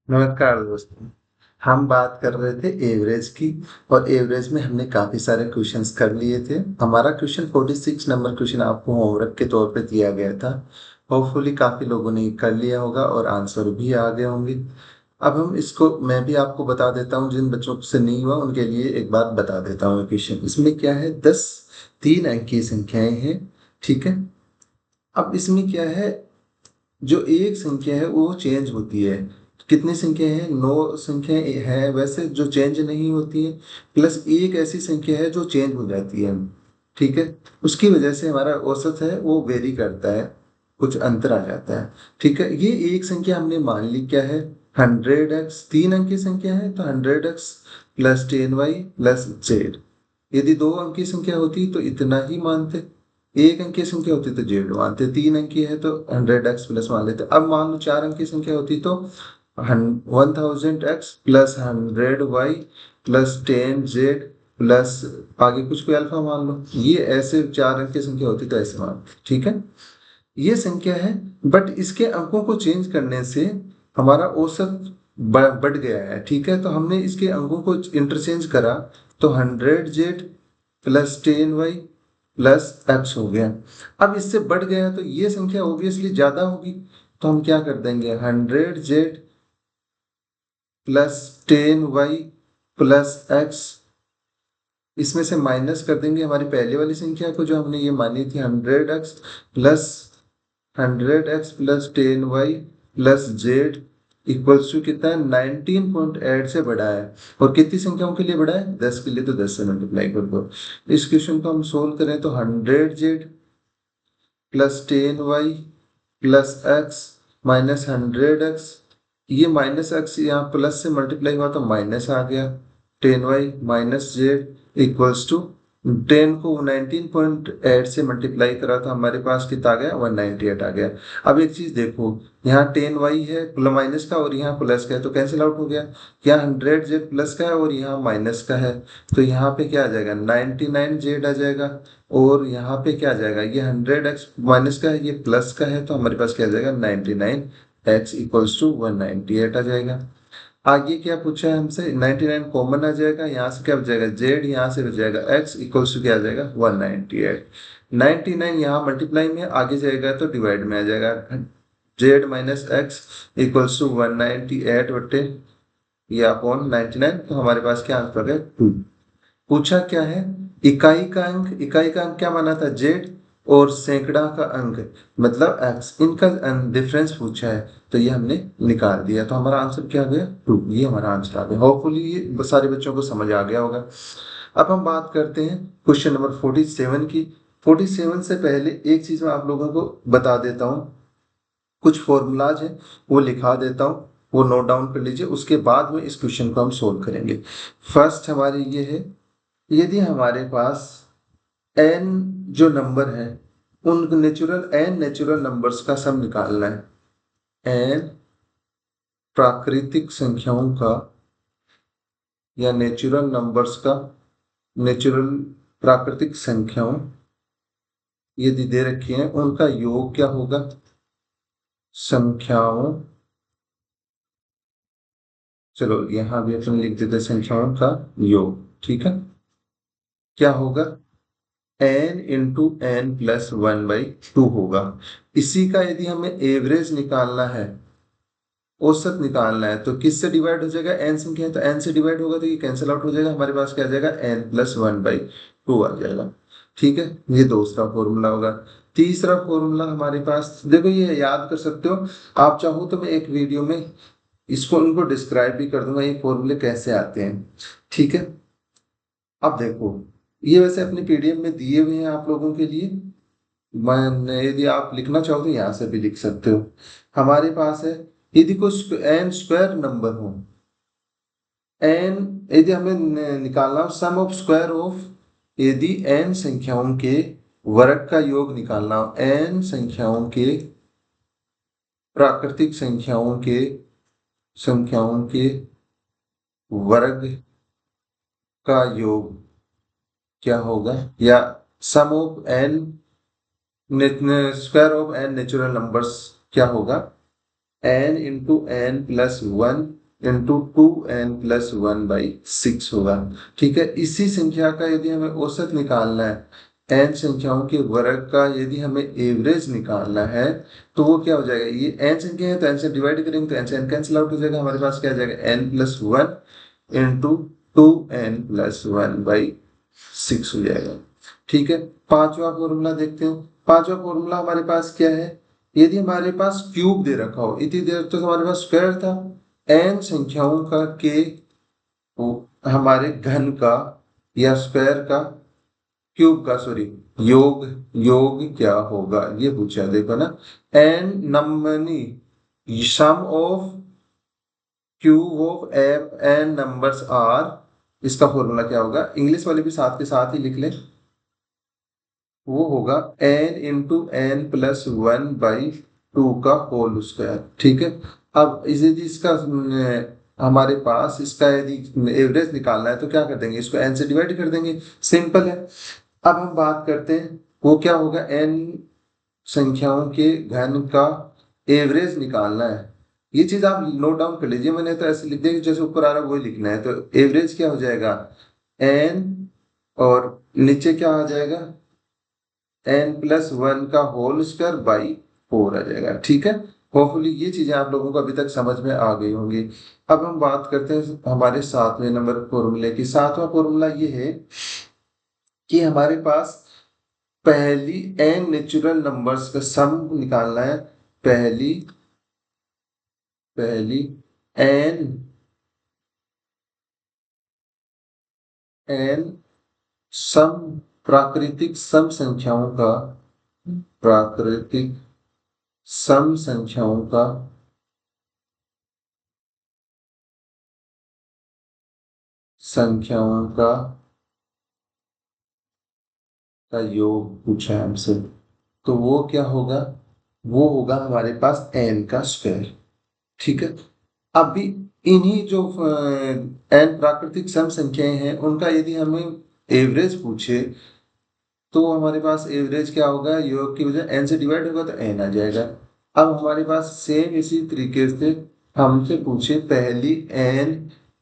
नमस्कार दोस्तों। हम बात कर रहे थे एवरेज की और एवरेज में हमने काफी सारे क्वेश्चंस कर लिए थे। हमारा क्वेश्चन 46 नंबर क्वेश्चन आपको होमवर्क के तौर पे दिया गया था। होपफुली काफी लोगों ने कर लिया होगा और आंसर भी आ गए होंगे। अब हम इसको मैं भी आपको बता देता हूँ, जिन बच्चों से नहीं हुआ उनके लिए एक बात बता देता हूँ। क्वेश्चन इसमें क्या है, 10 तीन अंक की संख्याएं हैं। ठीक है। अब इसमें क्या है, जो एक संख्या है वो चेंज होती है। कितनी संख्या है, 9 संख्या है वैसे जो चेंज नहीं होती है, प्लस एक ऐसी संख्या है जो चेंज हो जाती है। ठीक है। उसकी वजह से हमारा औसत है वो वेरी करता है, कुछ अंतर आ जाता है। ठीक है। ये एक संख्या हमने मान ली क्या है, 100x, 3 अंक की संख्या है तो 100x plus 10y plus Z. यदि 2 अंक की संख्या होती तो इतना ही मानते, 1 अंक की संख्या होती तो जेड मानते, 3 अंक की है तो 100x प्लस मान लेते। अब मान लो 4 अंक की संख्या होती तो 1000x plus 100y plus 10z plus आगे कुछ भी अल्फा मान लो। ये ऐसे 4 अंक की संख्या होती तो ऐसे मान। ठीक है। ये संख्या है, बट इसके अंकों को चेंज करने से हमारा औसत बढ़ गया है। ठीक है। तो हमने इसके अंकों को इंटरचेंज करा तो 100z plus 10y plus x हो गया। अब इससे बढ़ गया तो ये संख्या ऑब्वियसली ज्यादा होगी, तो हम क्या कर देंगे, 100z plus 10y plus x, इसमें से माइनस कर देंगे हमारी पहले वाली संख्या को जो हमने ये मानी थी 100x plus 100x plus 10y plus Z equals to कितना है, 19.8 से बढ़ा है। और कितनी संख्याओं के लिए बढ़ा है, 10 के लिए, तो 10 से मल्टीप्लाई कर दो। इस क्वेश्चन को हम सोल्व करें तो 100z plus 10y plus x minus 100x, ये माइनस x यहाँ प्लस से मल्टीप्लाई हुआ तो माइनस आ गया, 10y minus Z equals to 10 को 19.8 से मल्टीप्लाई करा तो हमारे पास कितना आ गया, 198 आ गया। अब एक चीज देखो, यहाँ 10y है प्लस माइनस का और यहाँ प्लस का है तो कैंसिल आउट हो गया। यहाँ 100z प्लस का है और यहाँ माइनस का है, तो यहाँ पे क्या आ जाएगा, 99z आ जाएगा। और यहाँ पे क्या आ जाएगा, ये 100x माइनस का है ये प्लस का है, तो हमारे पास क्या आ जाएगा, 99x इक्वल्स टू 198 आ जाएगा। आगे क्या पूछा है हमसे, 99 कॉमन आ जाएगा, यहाँ से क्या बच जाएगा, जेड यहाँ से बच जाएगा, x इक्वल्स टू क्या आ जाएगा, 198। 99 यहाँ मल्टीप्लाई में आगे जाएगा तो डिवाइड में आ जाएगा, Z minus x equals to 198 बट्टे ये अपॉन 99, तो हमारे पास क्या आंसर है, 2। पूछा क्या है, इकाई का अंक, इकाई का अंक क्या माना था, जेड, और सैकड़ा का अंक मतलब एक्स, इनका डिफरेंस पूछा है तो ये हमने निकाल दिया, तो हमारा आंसर क्या आ गया, 2। ये हमारा आंसर आ गया। होपफुली ये सारे बच्चों को समझ आ गया होगा। अब हम बात करते हैं क्वेश्चन नंबर 47 की। 47 से पहले एक चीज मैं आप लोगों को बता देता हूँ, कुछ फॉर्मूलाज है वो लिखा देता हूँ, वो नोट डाउन कर लीजिए, उसके बाद में इस क्वेश्चन को हम सोल्व करेंगे। फर्स्ट हमारी ये है, यदि हमारे पास n जो नंबर है उन नेचुरल नंबर्स का सम निकालना है, n प्राकृतिक संख्याओं का या नेचुरल नंबर्स का, नेचुरल प्राकृतिक संख्याओं यदि दे रखी है उनका योग क्या होगा, संख्याओं, चलो यहां भी अपन लिख देते हैं संख्याओं का योग। ठीक है। क्या होगा, n इंटू एन प्लस 1/2 होगा। इसी का यदि हमें एवरेज निकालना है, औसत निकालना है, तो किससे डिवाइड हो जाएगा, n संख्या है तो n से डिवाइड होगा तो ये कैंसिल आउट हो जाएगा, हमारे पास क्या आ जाएगा, n प्लस 1/2 आ जाएगा। ठीक है। ये दूसरा फॉर्मूला होगा। तीसरा फॉर्मूला हमारे पास देखो, ये याद कर सकते हो, आप चाहो तो मैं एक वीडियो में इसको उनको डिस्क्राइब भी कर दूंगा ये फॉर्मूले कैसे आते हैं। ठीक है। अब देखो, ये वैसे अपने पीडीएफ में दिए हुए हैं आप लोगों के लिए, मैं यदि आप लिखना चाहो तो यहाँ से भी लिख सकते हो। हमारे पास है, यदि कुछ एन स्क्वायर नंबर हो, एन यदि हमें निकालना हो सम ऑफ स्क्वायर ऑफ, यदि एन संख्याओं के वर्ग का योग निकालना हो, एन संख्याओं के प्राकृतिक संख्याओं के वर्ग का योग क्या होगा, या sum of n square of n natural numbers क्या होगा, n into n plus one into 2n+1/6 होगा। ठीक है, इसी संख्या का यदि हमें औसत निकालना है, n संख्याओं के वर्ग का यदि हमें एवरेज निकालना है, तो वो क्या हो जाएगा, ये n संख्या है तो n से डिवाइड करेंगे तो n से n कैंसिल आउट हो जाएगा, हमारे पास क्या आ जाएगा n+1 इंटू 2n+1/6 हो जाएगा। ठीक है, पांचवा फॉर्मूला देखते हैं। पांचवा फॉर्मूला हमारे पास क्या है, यदि हमारे पास क्यूब दे रखा हो, इतनी देर तो हमारे पास स्क्वायर था, n संख्याओं का के हमारे घन का या स्क्वायर का, क्यूब का सॉरी, योग योग क्या होगा ये पूछा है, देखो ना, n नंबरनी sum of cube of F N numbers are, इसका फॉर्मूला क्या होगा, इंग्लिश वाले भी साथ के साथ ही लिख लें, वो होगा n इंटू एन प्लस 1/2 का होल स्क्वायर। ठीक है, अब इसे इसका हमारे पास इसका यदि एवरेज निकालना है तो क्या कर देंगे, इसको n से डिवाइड कर देंगे, सिंपल है। अब हम बात करते हैं वो क्या होगा, n संख्याओं के घन का एवरेज निकालना है। ये चीज आप नोट डाउन कर लीजिए, मैंने तो ऐसे लिख दिया कि जैसे ऊपर आ रहा है वही लिखना है। तो एवरेज क्या हो जाएगा, n और नीचे क्या आ जाएगा, n+1 का होल स्क्वायर बाई 4 आ जाएगा। ठीक है, होपफुली ये चीजें आप लोगों को अभी तक समझ में आ गई होंगी। अब हम बात करते हैं हमारे सातवें नंबर फॉर्मूले की। सातवां फॉर्मूला ये है कि हमारे पास पहली n नेचुरल नंबर्स का सम निकालना है। पहली पहली n n सम प्राकृतिक सम संख्याओं का, प्राकृतिक सम संख्याओं का संख्याओं का योग पूछा है हमसे, तो वो क्या होगा, वो होगा हमारे पास n का स्क्वायर। ठीक है, अभी इन्हीं जो n प्राकृतिक सम संख्याएं हैं उनका यदि हमें एवरेज पूछे, तो हमारे पास एवरेज क्या होगा, योग की वजह n से डिवाइड होगा तो n आ जाएगा। अब हमारे पास सेम इसी तरीके से हमसे पूछे पहली n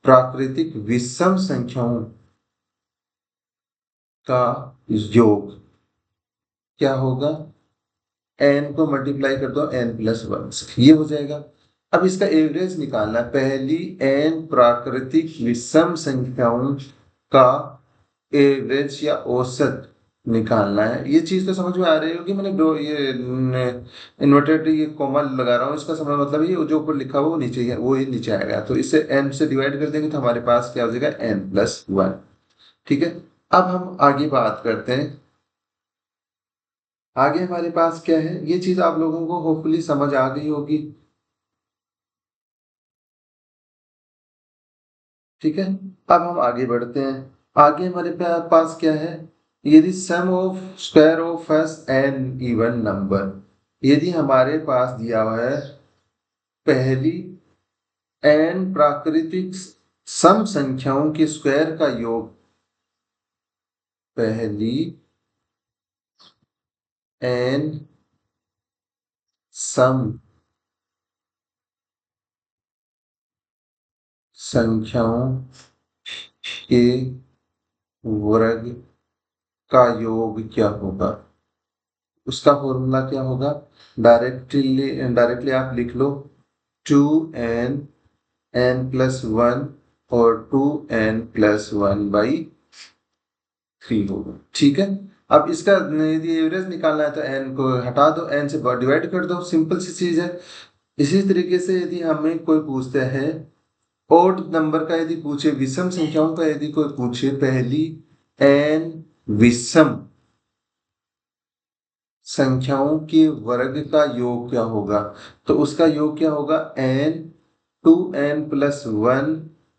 प्राकृतिक विषम संख्याओं का योग क्या होगा, n को मल्टीप्लाई कर दो n+1 से, ये हो जाएगा। अब इसका एवरेज निकालना है, पहली n प्राकृतिक विषम संख्याओं का एवरेज या औसत निकालना है। ये चीज तो समझ में आ रही होगी, मैंने ये इन्वर्टेड ये कॉमा लगा रहा हूँ, इसका समझ मतलब ये जो ऊपर लिखा हुआ वो नीचे है, वो ही नीचे आएगा, तो इसे n से डिवाइड कर देंगे तो हमारे पास क्या हो जाएगा n+1। ठीक है, अब हम आगे बात करते हैं। आगे हमारे पास क्या है, ये चीज आप लोगों को होपफुली समझ आ गई होगी। ठीक है, अब हम आगे बढ़ते हैं। आगे हमारे पास क्या है, यदि sum of square of S N even number, यदि हमारे पास दिया हुआ है पहली एन प्राकृतिक सम संख्याओं के स्क्वायर का योग, पहली एन सम संख्याओं के वर्ग का योग क्या होगा, उसका फॉर्मूला क्या होगा, डायरेक्टली आप लिख लो 2n+1 और 2n+1/3 होगा। ठीक है, अब इसका यदि एवरेज निकालना है तो n को हटा दो, n से डिवाइड कर दो, सिंपल सी चीज है। इसी तरीके से यदि हमें कोई पूछता है ओड नंबर का, यदि पूछे विषम संख्याओं का, यदि कोई पूछे पहली n विषम संख्याओं के वर्ग का योग क्या होगा, तो उसका योग क्या होगा, n 2n+1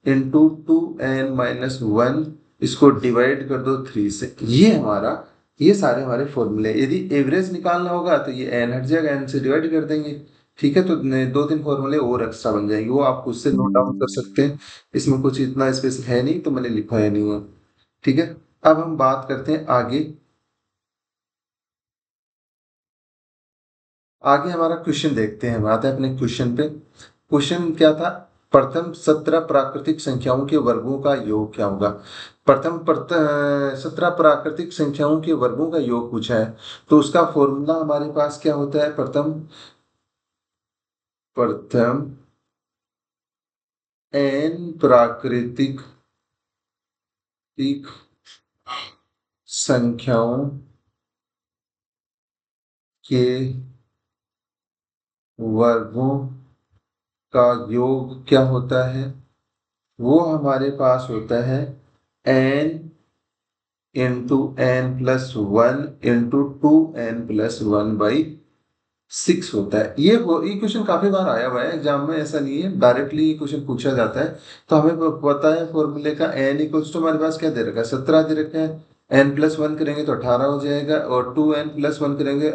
इंटू 2n-1, इसको डिवाइड कर दो 3 से, ये हमारा, ये सारे हमारे फॉर्मूले। यदि एवरेज निकालना होगा तो ये n हट जाएगा, n से डिवाइड कर देंगे। ठीक है, तो दो तीन फॉर्मूले और एक्स्ट्रा बन जाएंगे, वो आप उससे नोट डाउन कर सकते हैं, इसमें कुछ इतना स्पेशल है नहीं तो मैंने लिखा है नहीं है। ठीक है, अब हम बात करते हैं आगे। आगे हमारा क्वेश्चन देखते हैं, आते हैं अपने क्वेश्चन पे। क्वेश्चन क्या था? प्रथम 17 प्राकृतिक संख्याओं के वर्गों का योग क्या होगा? प्रथम 17 प्राकृतिक संख्याओं के वर्गों का योग पूछा है, तो उसका फॉर्मूला हमारे पास क्या होता है? प्रथम n प्राकृतिक संख्याओं के वर्गों का योग क्या होता है? वो हमारे पास होता है n into n plus one into 2n+1/6 होता है। ये क्वेश्चन काफी बार आया हुआ है एग्जाम में, ऐसा नहीं है डायरेक्टली क्वेश्चन पूछा जाता है। तो हमें पता है फॉर्मूले का n इक्वल्स टू हमारे पास क्या दे रखा है? 17 दे रखा है। n+1 करेंगे तो 18 हो जाएगा, और 2n+1 करेंगे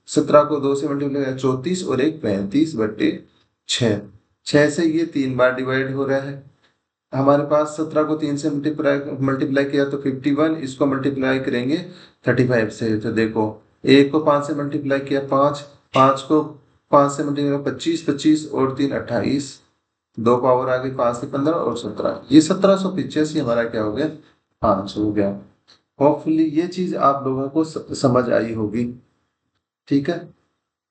17 को 2 से मल्टीप्लाई 34 और एक 35/6। 6 से ये 3 बार डिवाइड हो रहा है। हमारे पास 17 को 3 से मल्टीप्लाई किया तो 51, इसको मल्टीप्लाई करेंगे 35 से, तो देखो 1 को 5 से मल्टीप्लाई किया 5, 5 को 5 से मल्टीप्लाई 25, 25 और 3 28, 2 पावर आ गई 5 से 15 और 17, ये 1785 हमारा क्या हो गया? आंसर हो गया। होपफुली ये चीज आप लोगों को समझ आई होगी। ठीक है,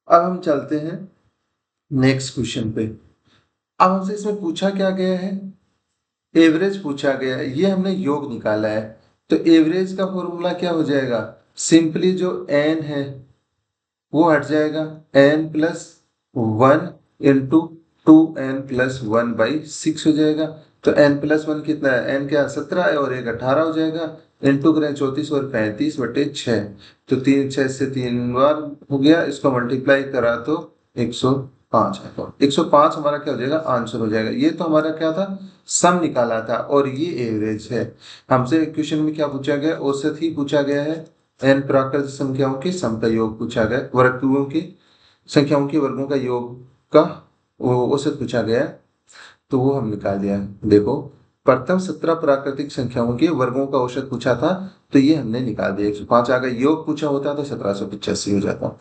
अब हम चलते हैं नेक्स्ट क्वेश्चन पे। अब हमसे इसमें पूछा क्या गया है? एवरेज पूछा गया है, ये हमने योग निकाला है। तो एवरेज का फॉर्मूला क्या हो जाएगा? सिंपली जो n है वो हट जाएगा, n+1 इंटू 2n+1/6 हो जाएगा। तो n+1 कितना है? n क्या 17 है और एक 18 हो जाएगा, इंटू करें 34 और 35/6, तो 3 6 से 3 बार हो गया, इसको मल्टीप्लाई करा तो 105 है। तो 105 हमारा क्या हो जाएगा? आंसर हो जाएगा। ये तो हमारा क्या था? सम निकाला था, और ये एवरेज है। हमसे क्वेश्चन में क्या पूछा गया? औसत ही पूछा गया है। n प्राकृतिक संख्याओं के सम का योग पूछा गया, वर्गों की संख्याओं के वर्गों का योग का औसत पूछा गया है, तो वो हम निकाल दिया। देखो, प्रथम 17 प्राकृतिक संख्याओं के वर्गों का औसत पूछा था, तो ये हमने निकाल दिया। 105 अगर योग पूछा होता तो 1785 हो जाता।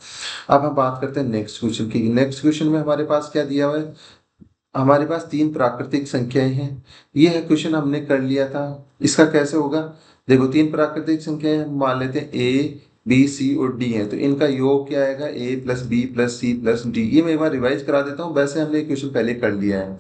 अब हम बात करते हैं नेक्स्ट क्वेश्चन की। नेक्स्ट क्वेश्चन में हमारे पास क्या दिया हुआ है? हमारे पास 3 प्राकृतिक संख्याएं हैं। ये है क्वेश्चन हमने कर लिया था। इसका कैसे होगा? देखो, 3 प्राकृतिक संख्याएं हम मान लेते हैं a b c और d है, तो इनका योग क्या आएगा? a + b + c + d। ये मैं एक बार रिवाइज करा देता हूँ, वैसे हमने क्वेश्चन पहले कर लिया है।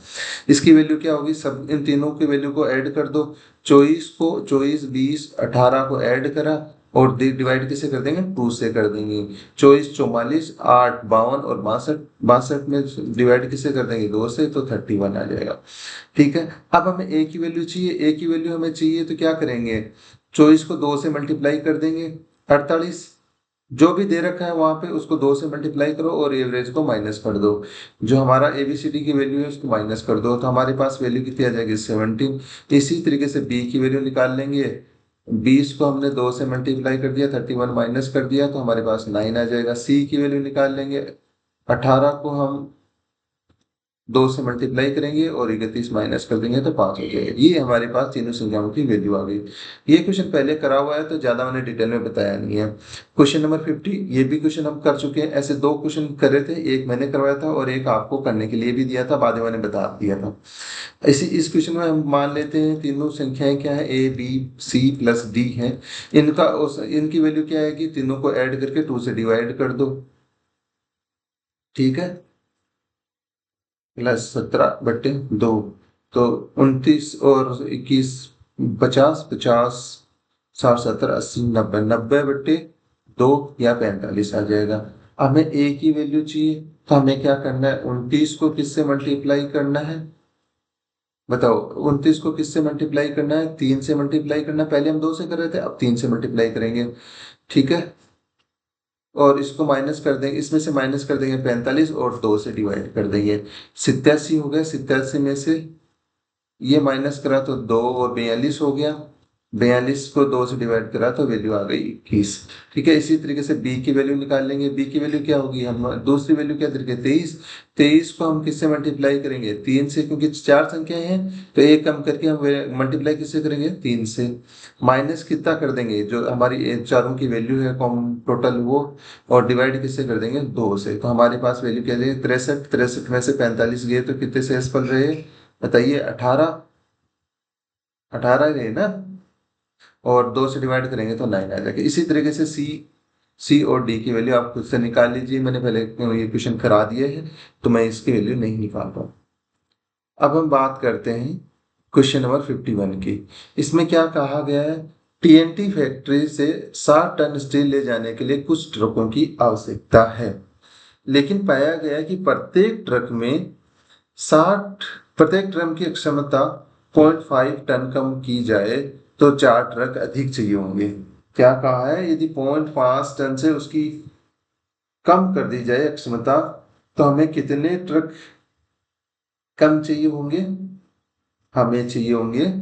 इसकी वैल्यू क्या होगी? सब इन तीनों की वैल्यू को ऐड कर दो। 24 20 18 को ऐड करा, और डिवाइड किसे कर देंगे? 2 से कर देंगे। 24 44 8 52 और 62 में डिवाइड किसे कर देंगे? 2 से, तो 31 आ जाएगा। ठीक है, अब हमें a की वैल्यू चाहिए। a की वैल्यू हमें चाहिए तो क्या करेंगे? 24 को 2 से मल्टीप्लाई कर देंगे, 48 जो भी दे रखा है वहां पे उसको 2 से मल्टीप्लाई करो, और एवरेज को माइनस कर दो। जो हमारा ABCD की वैल्यू है उसको माइनस कर दो, तो हमारे पास वैल्यू कितनी आ जाएगी? 17। इसी तरीके से b की वैल्यू निकाल लेंगे। 20 को हमने 2 से मल्टीप्लाई कर दिया, 31 माइनस कर दिया, तो हमारे पास 9 आ जाएगा। c की वैल्यू निकाल लेंगे। 18 को हम 2 से मल्टीप्लाई करेंगे और 31 माइनस कर देंगे तो 5 हो जाएगा। ये हमारे पास तीनों संख्याओं की वैल्यू आ गई। ये क्वेश्चन पहले करा हुआ है, तो ज्यादा मैंने डिटेल में बताया नहीं है। क्वेश्चन नंबर 50, ये भी क्वेश्चन हम कर चुके हैं। ऐसे 2 क्वेश्चन करे थे, एक मैंने करवाया था और एक आपको करने के लिए भी दिया था, बाद में मैंने बता दिया था। इस क्वेश्चन में हम मान लेते हैं तीनों संख्याएं क्या है? a b c + d है। इनकी वैल्यू क्या है कि तीनों को ऐड करके 2 से डिवाइड कर दो। ठीक है, +17/2, तो 29 और 21 50 50 60 70 80 90 90/2 या 45 आ जाएगा। हमें a की वैल्यू चाहिए, तो हमें क्या करना है? 29 को किससे मल्टीप्लाई करना है? बताओ, 29 को किससे मल्टीप्लाई करना है? 3 से मल्टीप्लाई करना है। पहले हम 2 से कर रहे थे, अब 3 से मल्टीप्लाई करेंगे। ठीक है, और इसको माइनस कर देंगे, इसमें से माइनस कर देंगे 45 और 2 से डिवाइड कर देंगे। 87 हो गया। 87 में से ये माइनस करा तो 2 और 42 हो गया। 42 को 2 से डिवाइड करा तो वैल्यू आ गई 21। ठीक है, इसी तरीके से b की वैल्यू निकाल लेंगे। b की वैल्यू क्या होगी, हम दूसरी वैल्यू क्या देंगे 23। 23 को हम किससे मल्टीप्लाई करेंगे 3 से, क्योंकि 4 संख्याएं हैं तो एक कम करके हम मल्टीप्लाई किससे करेंगे 3 से। माइनस कितना कर देंगे, जो हमारी चारों की वैल्यू है कॉमन टोटल वो, और डिवाइड किससे कर देंगे 2 से। तो हमारे पास वैल्यू क्या है 63। 63 में से 45 गए तो कितने शेष पड़ रहे बताइए 18। 18 रहे ना, और 2 से डिवाइड करेंगे तो 9 आ जाएगा। इसी तरीके से सी और डी की वैल्यू आप खुद से निकाल लीजिए। मैंने पहले ये क्वेश्चन करा दिए हैं तो मैं इसकी वैल्यू नहीं निकाल रहा हूँ। अब हम बात करते हैं क्वेश्चन नंबर 51 की। इसमें क्या कहा गया है, टीएनटी फैक्ट्री से 60 टन स्टील ले जाने के लिए कुछ ट्रकों की आवश्यकता है, लेकिन पाया गया कि प्रत्येक ट्रक की क्षमता 0.5 टन कम की जाए तो 4 ट्रक अधिक चाहिए होंगे। क्या कहा है, यदि 0.5 टन से उसकी कम कर दी जाए क्षमता तो हमें कितने ट्रक कम चाहिए होंगे, हमें चाहिए होंगे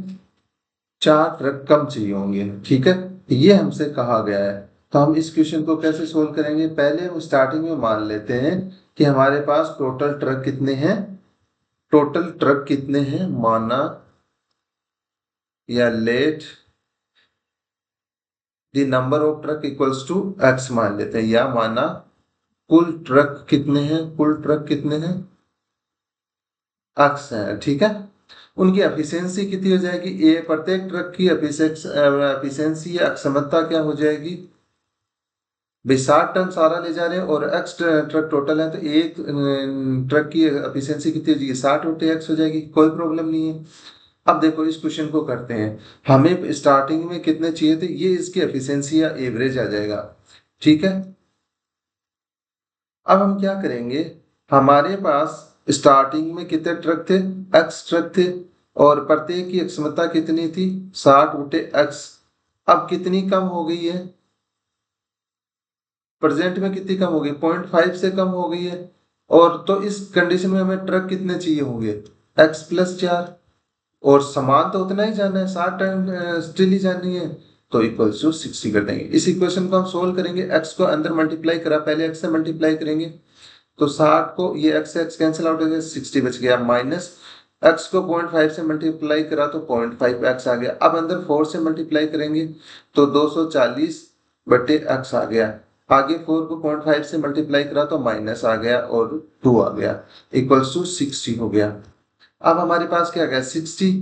4 ट्रक कम चाहिए होंगे। ठीक है, ये हमसे कहा गया है। तो हम इस क्वेश्चन को कैसे सोल्व करेंगे, पहले हम स्टार्टिंग में मान लेते हैं कि हमारे पास टोटल ट्रक कितने हैं। टोटल ट्रक कितने हैं माना, या let the number of truck equals to x मान लेते हैं, या माना कुल ट्रक कितने हैं, कुल ट्रक कितने हैं एक्स है। ठीक है, उनकी एफिशिएंसी कितनी हो जाएगी, ए प्रत्येक ट्रक की एफिशिएंसी या क्षमता क्या हो जाएगी, भाई 60 टन सारा ले जा रहे हैं और एक्स ट्रक टोटल है, तो एक ट्रक की एफिशिएंसी कितनी हो जाएगी 60 बटे एक्स हो जाएगी, कोई प्रॉब्लम नहीं है। अब देखो इस क्वेश्चन को करते हैं, हमें स्टार्टिंग में कितने चाहिए थे, ये इसकी एफिशिएंसी या एवरेज आ जाएगा। ठीक है, अब हम क्या करेंगे, हमारे पास स्टार्टिंग में कितने ट्रक थे, एक्स ट्रक थे, और प्रत्येक की क्षमता कितनी थी 60 बटे एक्स। अब कितनी कम हो गई है, प्रेजेंट में कितनी कम हो गई 0.5 से कम हो गई है, और तो इस कंडीशन में हमें ट्रक कितने चाहिए होंगे एक्स प्लस 4, और समान तो उतना ही जाना है 60 टन स्टिल ही जानी है, तो इक्वल टू 60 कर देंगे। इस इक्वेशन को हम सोल्व करेंगे, एक्स को अंदर मल्टीप्लाई करा, पहले एक्स से मल्टीप्लाई करेंगे तो 60 को ये एक्स से एक्स कैंसिल आउट हो गया 60 बच गया, माइनस एक्स को 0.5 से मल्टीप्लाई करा तो 0.5 एक्स आ गया। अब अंदर 4 से मल्टीप्लाई करेंगे तो 240 बटे एक्स आ गया, आगे 4 को 0.5 से मल्टीप्लाई करा तो माइनस आ गया और 2 आ गया, इक्वल्स टू 60 हो गया। अब हमारे पास क्या गया 60।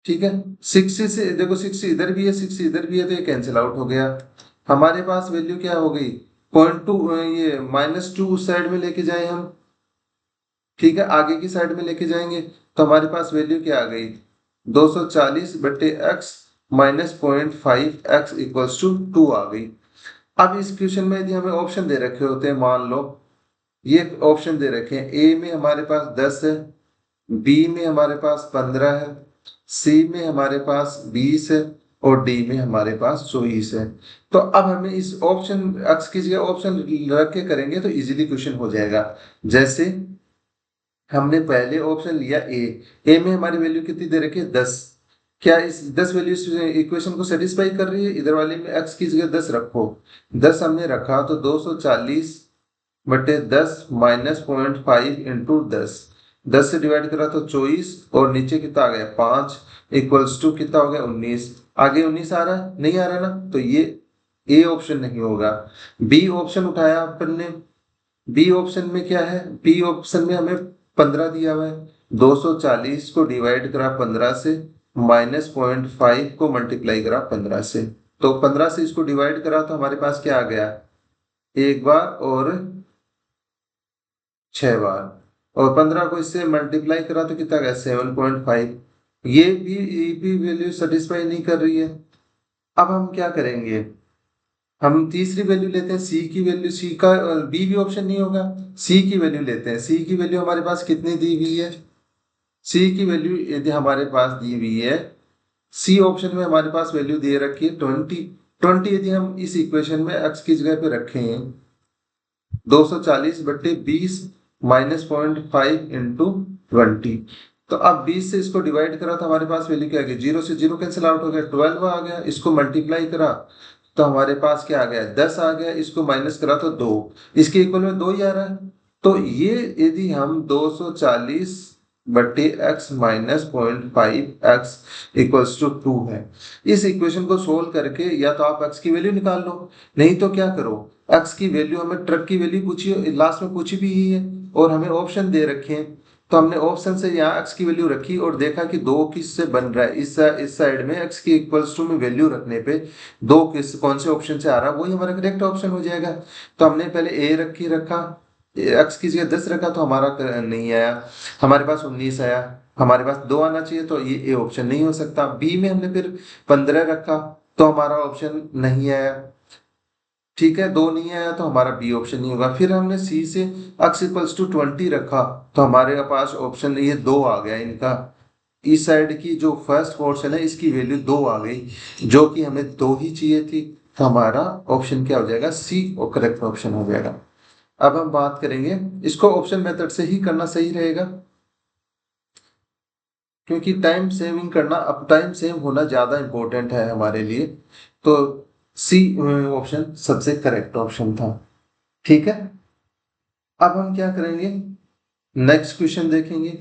ठीक है, 60 से देखो 60 इधर भी है 60 इधर भी है तो ये कैंसिल आउट हो गया। हमारे पास वैल्यू क्या हो गई 0.2, ये -2 उस साइड में लेके जाए हम। ठीक है, आगे की साइड में लेके जाएंगे तो हमारे पास वैल्यू क्या आ गई 240 बटे x minus 0.5 x equals to 2 आ गई। अब इस क्वेश्चन में यदि हमें ऑप्शन दे रखे होते हैं, मान लो ये ऑप्शन दे रखे हैं, ए में हमारे पास 10 है, बी में हमारे पास 15 है, सी में हमारे पास 20 है, और डी में हमारे पास 24 है। तो अब हमें इस ऑप्शन एक्स की जगह ऑप्शन रख के करेंगे तो इजीली क्वेश्चन हो जाएगा। जैसे हमने पहले ऑप्शन लिया ए में हमारी वैल्यू कितनी दे रखी है 10, क्या इस 10 वैल्यू इक्वेशन को सेटिस्फाई कर रही है, इधर वाले में एक्स की जगह 10 रखो, 10 हमने रखा तो 240 बटे 10 माइनस 0.5 इंटू 10, 10 से डिवाइड करा तो 24, और नीचे कितना आ गया 5 इक्वल्स टू कितना हो गया 19। आगे 19 आ रहा है, नहीं आ रहा ना, तो ये ए ऑप्शन नहीं होगा। बी ऑप्शन उठाया अपन ने, बी ऑप्शन में क्या है, बी ऑप्शन में हमें 15 दिया हुआ है, 240 को डिवाइड करा 15 से, माइनस 0.5 को मल्टीप्लाई करा 15 से, तो 15 से इसको डिवाइड करा तो हमारे पास क्या आ गया एक बार और 6 बार, और 15 को इससे मल्टीप्लाई करा तो कितना गया 7.5। ये भी वैल्यू सेटिस्फाई नहीं कर रही है। अब हम क्या करेंगे, हम तीसरी वैल्यू लेते हैं सी की वैल्यू, सी का बी भी ऑप्शन नहीं होगा, सी की वैल्यू लेते हैं। सी की वैल्यू हमारे पास कितनी दी हुई है, सी की वैल्यू यदि हमारे पास दी हुई है, सी ऑप्शन में हमारे पास वैल्यू दे रखी है 20। 20 यदि हम इस इक्वेशन में एक्स की जगह पे रखें 240 बट्टे 20 माइनस 0.5 इंटू 20, तो अब 20 से इसको डिवाइड करा तो हमारे पास वैल्यू क्या आ गई, 0 से 0 कैंसिल आउट हो गया, 12 आ गया। इसको मल्टीप्लाई करा तो हमारे पास क्या आ गया, 10 आ गया। इसको माइनस करा तो 2, इसके इक्वल में 2 ही आ रहा है। तो ये यदि हम 240 बट्टे x minus 0.5x equals to 2 है, इस इक्वेशन को सोल्व करके या तो आप x की वैल्यू निकाल लो, नहीं तो क्या करो, x की वैल्यू हमें ट्रक की वैल्यू पूछी, लास्ट में पूछी भी ही है और हमें ऑप्शन दे रखे हैं, तो हमने ऑप्शन से यहाँ x की वैल्यू रखी और देखा कि 2 किससे बन रहा है, इस साइड में x की इक्वल्स टू में वैल्यू रखने पे 2 कौन से ऑप्शन से आ रहा है, वही हमारा करेक्ट ऑप्शन हो जाएगा। तो हमने पहले a रखा, x की जगह 10 रखा तो हमारा नहीं आया, हमारे पास 19 आया, हमारे पास 2 आना चाहिए तो ये ए ऑप्शन नहीं हो सकता। बी में हमने फिर 15 रखा तो हमारा ऑप्शन नहीं आया, ठीक है, 2 नहीं आया तो हमारा बी ऑप्शन नहीं होगा। फिर हमने सी से x इक्वल्स टू 20 रखा तो हमारे पास ऑप्शन ये 2 आ गया इनका, इस साइड की जो फर्स्ट पोर्शन है इसकी वैल्यू 2 आ गई, जो कि हमें 2 ही चाहिए थी, तो हमारा ऑप्शन क्या हो जाएगा, सी और करेक्ट ऑप्शन हो जाएगा। अब हम बात करेंगे, इसको ऑप्शन मेथड से ही करना सही रहेगा, क्योंकि टाइम सेविंग करना, अब टाइम सेव होना ज्यादा इंपॉर्टेंट है हमारे लिए। तो सी ऑप्शन सबसे करेक्ट ऑप्शन था, ठीक है। अब हम क्या करेंगे, नेक्स्ट क्वेश्चन देखेंगे।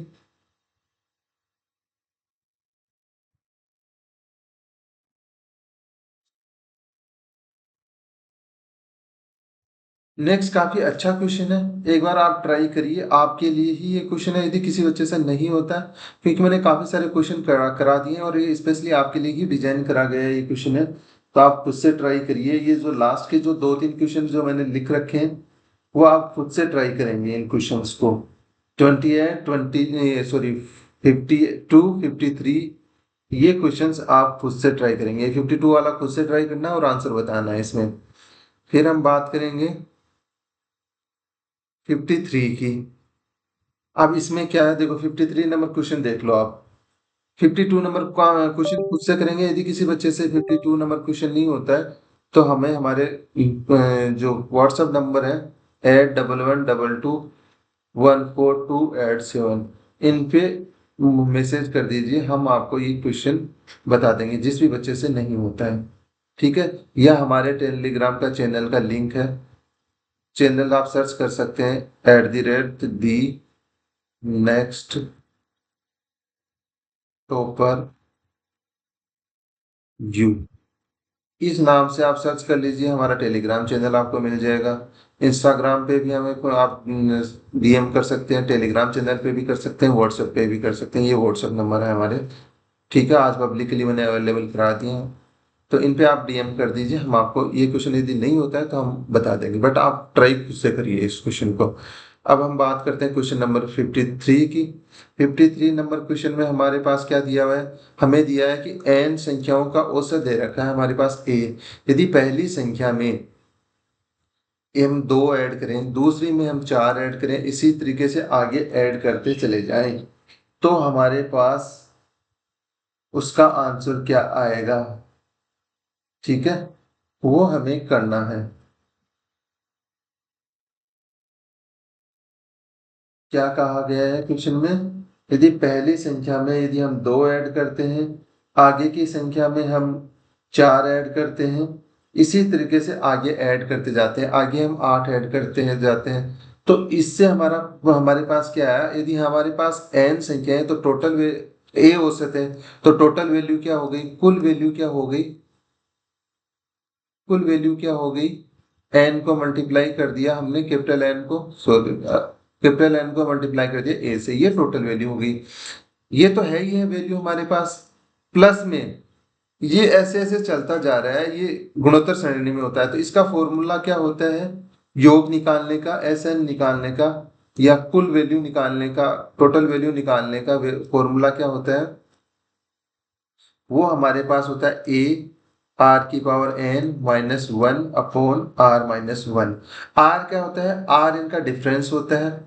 नेक्स्ट काफी अच्छा क्वेश्चन है, एक बार आप ट्राई करिए, आपके लिए ही ये क्वेश्चन है, यदि किसी बच्चे से नहीं होता है, क्योंकि मैंने काफी सारे क्वेश्चन करा दिए और ये स्पेशली आपके लिए ही डिजाइन करा गया है ये क्वेश्चन है, तो आप खुद से ट्राई करिए। ये जो लास्ट के जो 2-3 क्वेश्चन जो मैंने लिख रखे हैं वो आप खुद से ट्राई करेंगे इन क्वेश्चंस को। 52 53 ये क्वेश्चंस आप खुद से ट्राई करेंगे, 52 वाला खुद से ट्राई करना है और आंसर बताना है इसमें। फिर हम बात करेंगे 53 की। अब इसमें क्या है, देखो 53 नंबर क्वेश्चन देख लो आप, 52 नंबर क्वेश्चन खुद से करेंगे। यदि किसी बच्चे से 52 नंबर क्वेश्चन नहीं होता है तो हमें हमारे जो व्हाट्सएप नंबर है 81221428 इन पे मैसेज कर दीजिए, हम आपको ये क्वेश्चन बता देंगे जिस भी बच्चे से नहीं होता है, ठीक है। यह हमारे टेलीग्राम का चैनल का लिंक है, चैनल आप सर्च कर सकते हैं @दी नेक्स्ट टॉपर यू, इस नाम से आप सर्च कर लीजिए, हमारा टेलीग्राम चैनल आपको मिल जाएगा। इंस्टाग्राम पे भी हमें आप डीएम कर सकते हैं, टेलीग्राम चैनल पे भी कर सकते हैं, व्हाट्सएप पे भी कर सकते हैं, ये व्हाट्सएप नंबर है हमारे, ठीक है, आज पब्लिकली मैंने अवेलेबल करा दिए हैं, तो इन पे आप डीएम कर दीजिए, हम आपको ये क्वेश्चन यदि नहीं होता है तो हम बता देंगे, बट आप ट्राई खुद से करिए इस क्वेश्चन को। अब हम बात करते हैं क्वेश्चन नंबर 53 की। 53 नंबर क्वेश्चन में हमारे पास क्या दिया हुआ है, हमें दिया है कि n संख्याओं का औसत दे रखा है हमारे पास a, यदि पहली संख्या में हम 2 ऐड करें, दूसरी में हम 4 ऐड करें, इसी तरीके से आगे ऐड करते चले जाएं, तो हमारे पास उसका आंसर क्या आएगा, ठीक है, वो हमें करना है। क्या कहा गया है क्वेश्चन में, यदि पहली संख्या में यदि हम 2 ऐड करते हैं, आगे की संख्या में हम 4 ऐड करते हैं, इसी तरीके से आगे ऐड करते जाते हैं, आगे हम 8 ऐड करते हैं जाते हैं, तो इससे हमारे पास क्या है, यदि हमारे पास n संख्या है तो टोटल a औसत है, तो टोटल वैल्यू क्या हो गई, कुल वैल्यू क्या हो गई, कुल वैल्यू क्या हो गई, एन को मल्टीप्लाई कर दिया हमने कैपिटल एन को, सॉरी कैपिटल एन को मल्टीप्लाई कर दिया ए से, ये टोटल वैल्यू हो गई। ये तो है ही है वैल्यू हमारे पास, प्लस में ये ऐसे ऐसे चलता जा रहा है, ये गुणोत्तर श्रेणी में होता है, तो इसका फॉर्मूला क्या होता है, योग निकालने का, एस एन निकालने का या कुल वैल्यू निकालने का, टोटल वैल्यू निकालने का फॉर्मूला क्या होता है, वो हमारे पास होता है ए आर की power n minus 1 upon r minus 1। R क्या होता है, आर इनका डिफरेंस होता है,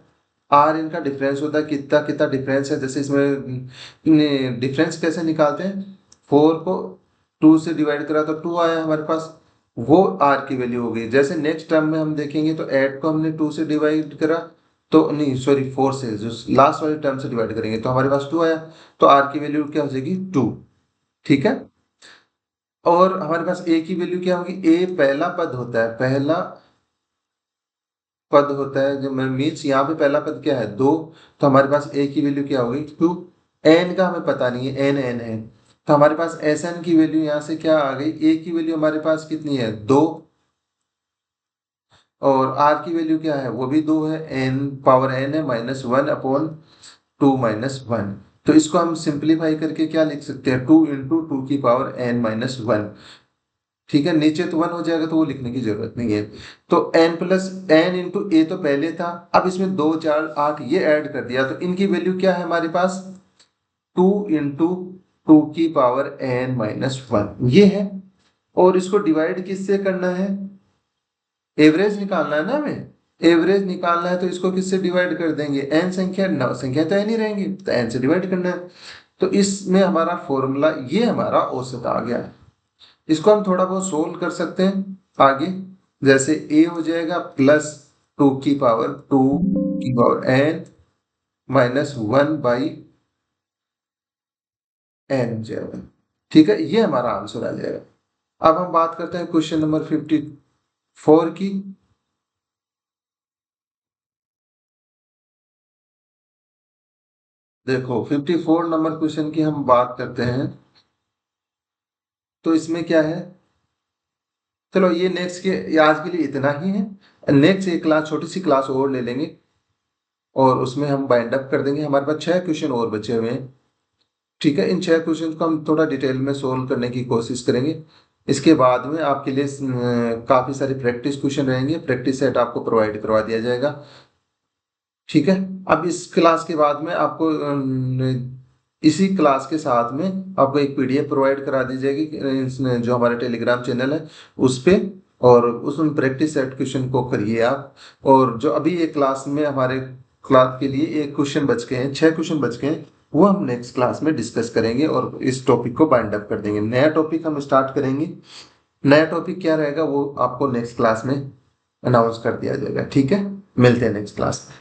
आर इनका डिफरेंस होता है, कितना कितना डिफरेंस है, जैसे इसमें डिफरेंस कैसे निकालते हैं, 4 को 2 से डिवाइड करा तो 2 आया हमारे पास, वो आर की वैल्यू हो गई। जैसे नेक्स्ट टर्म में हम देखेंगे तो 8 को हमने 2 से डिवाइड करा तो नहीं सॉरी 4 से जो लास्ट वाले टर्म से डिवाइड करेंगे तो हमारे पास 2 आया, तो आर की वैल्यू क्या हो जाएगी 2। ठीक है, और हमारे पास ए की वैल्यू क्या होगी, ए पहला पद होता है, पहला पद होता है जो मीन्स यहाँ पे पहला पद क्या है 2, तो हमारे पास ए की वैल्यू क्या होगी 2। एन का हमें पता नहीं है, एन एन है, तो हमारे पास एस एन की वैल्यू यहाँ से क्या आ गई, ए की वैल्यू हमारे पास कितनी है 2, और आर की वैल्यू क्या है वो भी 2 है, एन पावर एन है -1/2 - 1। तो इसको हम सिंप्लीफाई करके क्या लिख सकते हैं, 2 × 2 की पावर n - 1। ठीक है, नीचे तो 1 हो जाएगा तो वो लिखने की जरूरत नहीं है। तो n × a तो पहले था, अब इसमें 2 4 8 ये ऐड कर दिया, तो इनकी वैल्यू क्या है हमारे पास 2 × 2 की पावर n - 1 ये है। और इसको डिवाइड किससे करना है, एवरेज निकालना है ना हमें, एवरेज निकालना है तो इसको किससे डिवाइड कर देंगे, n संख्या 9 संख्या तो n ही रहेंगी, तो n से डिवाइड करना है। तो इसमें हमारा फॉर्मूला ये हमारा औसत आ गया। इसको हम थोड़ा बहुत सोल्व कर सकते हैं आगे, जैसे a हो जाएगा +2 की पावर n -1/n हो जाएगा। ठीक है, ये हमारा आंसर आ जाएगा। अब हम बात करते हैं क्वेश्चन नंबर 54 की। देखो 54 नंबर क्वेश्चन की हम बात करते हैं, तो इसमें क्या है, चलो ये नेक्स्ट के आज के लिए इतना ही है। नेक्स्ट एक क्लास छोटी सी क्लास और ले लेंगे और उसमें हम बाइंड अप कर देंगे। हमारे पास 6 क्वेश्चन और बचे हुए हैं। ठीक है, इन 6 क्वेश्चन को हम थोड़ा डिटेल में सोल्व करने की कोशिश करेंगे। इसके बाद में आपके लिए काफी सारे प्रैक्टिस क्वेश्चन रहेंगे, प्रैक्टिस सेट आपको प्रोवाइड करवा दिया जाएगा। ठीक है, अब इस क्लास के बाद में आपको इसी क्लास के साथ में आपको एक पीडीएफ प्रोवाइड करा दी जाएगी जो हमारे टेलीग्राम चैनल है उस पे, और उसमें प्रैक्टिस सेट क्वेश्चन को करिए आप। और जो अभी एक क्लास में हमारे क्लास के लिए एक क्वेश्चन बच गए हैं, 6 क्वेश्चन बच गए हैं, वो हम नेक्स्ट क्लास में डिस्कस करेंगे और इस टॉपिक को बाइंड अप कर देंगे। नया टॉपिक हम स्टार्ट करेंगे, नया टॉपिक क्या रहेगा वो आपको नेक्स्ट क्लास में अनाउंस कर दिया जाएगा। ठीक है, मिलते हैं नेक्स्ट क्लास में।